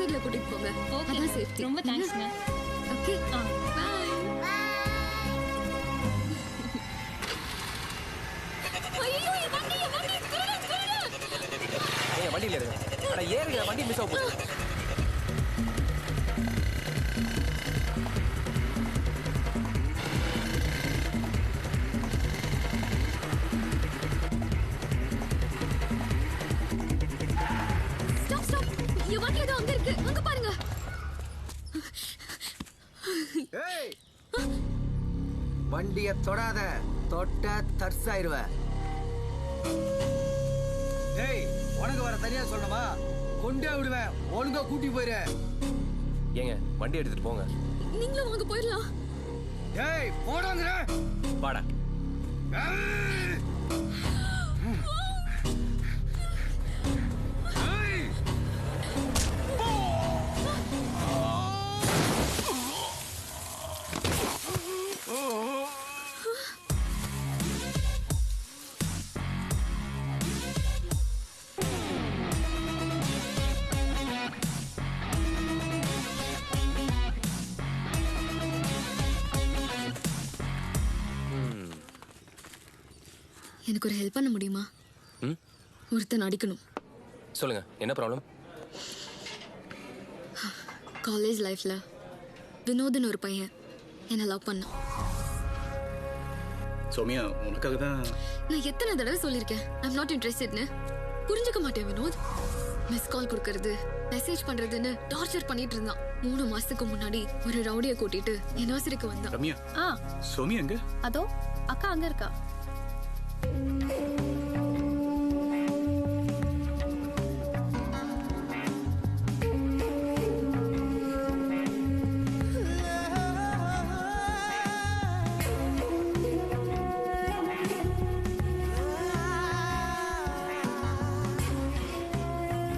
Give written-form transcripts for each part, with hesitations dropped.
சைடுல கூட்டிட்டு போங்க. ஓகே அதான் சேஃப்டி. ரொம்ப தேங்க்ஸ்ங்க. Okay bye. ஐயோ வண்டி ஏய் வண்டியில ஏறுங்க. அட ஏறுங்க, வண்டி மிஸ் ஆக போகுது. ஸ்டாப் என் வண்டி ஏதோ அங்க இருக்கு, அங்க பாருங்க. ஏய் வண்டிய தொடாத, தொட்ட தர்சாயிருவ. ஏய் உனக்கு வர தனியா சொல்லணுமா? கொண்டே விடுவேன், ஒழுங்கா கூட்டி போயிரு. ஏங்க வண்டி எடுத்துட்டு போங்க. நீங்களும் வாங்க போயிடலாம். ஏய் போடாங்கற வாடா. எனக்கு ஒரு ஹெல்ப் பண்ண முடியுமா? ஒருத்தன் அடிக்கணும். சொல்லுங்க, என்ன ப்ராப்ளம்? காலேஜ் லைஃப்ல வினோத்னு ஒரு பையன் என்ன லவ் பண்ணான். சௌமியா, உனக்காக தான். நான் எத்தனை தடவை சொல்லியிருக்கேன் ஐம் நாட் இன்ட்ரெஸ்டட்னு. புரிஞ்சுக்க மாட்டேன் வினோத். மிஸ் கால் கொடுக்கறது, மெசேஜ் பண்றதுன்னு டார்ச்சர் பண்ணிட்டு இருந்தான். 3 மாசத்துக்கு முன்னாடி ஒரு ரவுடியை கூட்டிட்டு என் நர்சரிக்கு வந்தான். ரம்யா, சௌமியா எங்க? அதோ அக்கா அங்க இருக்கா.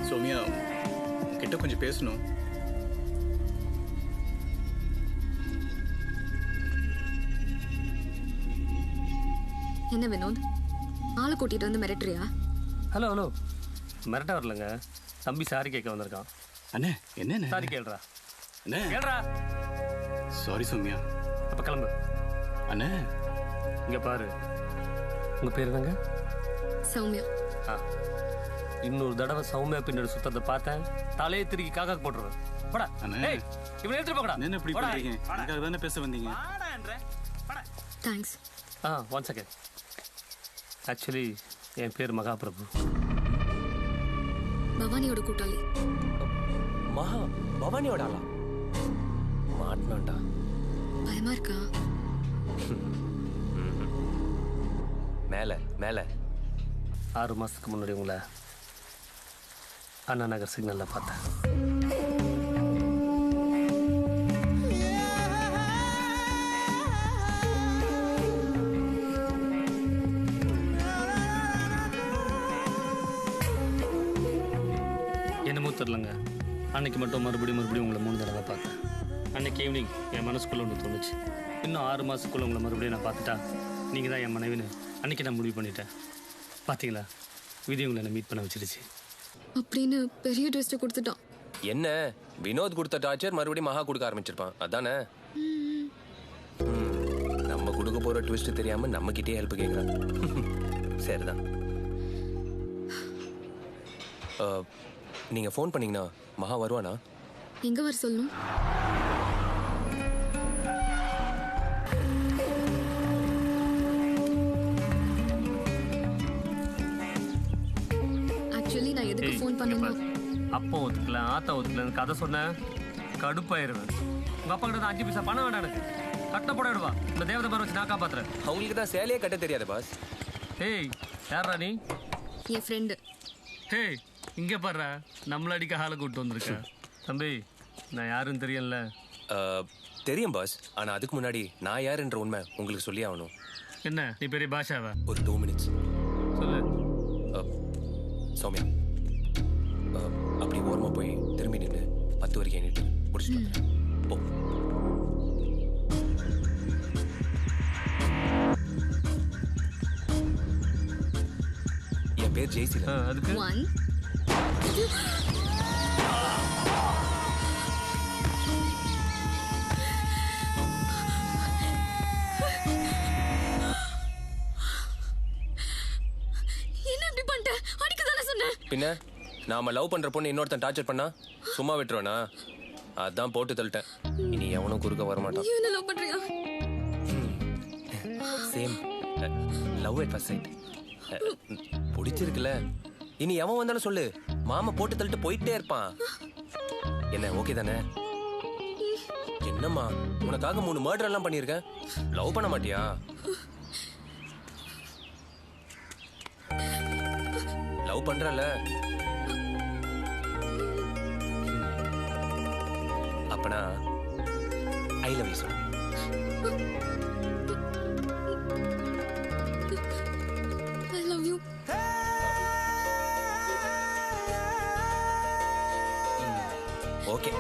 சௌமியா, கிட்ட கொஞ்சம் பேசணும். என்ன வினோத், ஆளை கூட்டிட்டு வந்து மிரட்டுறியா? ஹலோ மிரட்ட வரலங்க. தம்பி சாரி கேட்க வந்திருக்கான். அண்ணே என்ன சாரி கேள்றா. அண்ணே கேள்றா. சாரி சௌமியா. அப்ப கிளம்பு. அண்ணே இங்க பாரு, உங்க பேர் என்னங்க? சௌமியா. இன்னொரு தடவை சௌமியா பின்னாடி சுத்தத்தை பார்த்தேன், தலையை திருக்கி காக்கா போட்டுருவேன். போடா. அண்ணே இவனை எடுத்துட்டு போடா. என்ன இப்படி பண்றீங்க? எனக்காக தானே பேச வந்தீங்க. தேங்க்ஸ். One second. ஆக்சுவலி என் பேர் மகாபிரபு. பவானியோட கூட்டாளி. மகா பவானியோட ஆளா? மாட்டனாண்டா. பயமா இருக்கா? மேல மேல 6 மாசத்துக்கு முன்னாடி உங்களை அண்ணா நகர் சிக்னல்ல பார்த்தேன். என்னமோ தெரிலங்க, அன்னைக்கு மட்டும் மறுபடியும் உங்களை 3 தடவை பார்த்தேன். அன்னைக்கு ஈவினிங் என் மனசுக்குள்ள ஒன்று தோணுச்சு. இன்னும் 6 மாதத்துக்குள்ள உங்களை மறுபடியும் நான் பார்த்துட்டா நீங்கள் தான் என் மனைவின்னு அன்னைக்கு நான் முடிவு பண்ணிட்டேன். பார்த்தீங்களா, விதி உங்களை என்னை மீட் பண்ண வச்சிருச்சு. அப்படின்னு பெரிய ட்விஸ்ட் கொடுத்துட்டான். என்ன வினோத் கொடுத்த டார்ச்சர் மறுபடியும் மகா கொடுக்க ஆரம்பிச்சிருப்பான், அதானே? நம்ம கொடுக்க போற ட்விஸ்ட் தெரியாம நம்ம கிட்டே ஹெல்ப் கேட்கறான். சரிதான். நீங்க ஃபோன் பண்ணீங்கன்னா மகா வருவானா? எங்க வர சொல்லணும்? ஆக்சுவலி நான் எதுக்கு ஃபோன் பண்ணணும்? அப்போ ஒத்துக்கல, ஆத்தா ஒத்துக்கலன்னு கதை சொன்னேன், கடுப்பாயிருவேன். உங்க அப்பா கிட்ட 5 பைசா பணம் வேண்டாம், எனக்கு கட்ட போடுவா. இந்த தேவதை மாதிரி வச்சு நான் காப்பாத்துறேன். அவங்களுக்கு தான் சேலையே கட்ட தெரியாது பாஸ். ஏய் யாரா நீ? என் ஃப்ரெண்டு. ஹேய் இங்கே பாடுறா, நம்மள அடிக்க ஹாலை கூப்பிட்டு வந்திருக்கேன். தம்பி நான் யாருன்னு தெரியல. தெரியும் பாஸ், ஆனா அதுக்கு முன்னாடி நான் யாருன்ற உண்மை உங்களுக்கு சொல்லி ஆகணும். என்ன நீ பெரிய பாஷாவா? ஒரு 2 மினிட்ஸ் சொல்லு. சௌமியா, அப்படி ஓரமா போய் திரும்பி நின்று 10 வரைக்கும் எண்ணிட்டு முடிச்சுட்டு போ. என் பேர் ஜெய்சிலா. அதுக்கு 1 பின்ன நாம லவ் பண்ற பொண்ணு இன்னொருத்தன் டார்ச்சர் பண்ணா சும்மா விட்டுருவேனா? அதான் போட்டு தள்ளிட்டேன். இனி எவனும் குறுக்க வரமாட்டான். நீ என்ன லவ் பண்றியா? Same love at first sight. பிடிச்சிருக்குல்ல, இனி எவன் வந்தாலும் சொல்லு, மாமா போட்டு தள்ளிட்டு போயிட்டே இருப்பான். என்ன ஓகே தானே? என்னம்மா உனக்காக 3 மர்டர் எல்லாம் பண்ணியிருக்கேன். லவ் பண்ண மாட்டியா? லவ் பண்றல, அப்பனா ஐ லவ் யூ சொல்லு. I love you. ஓகே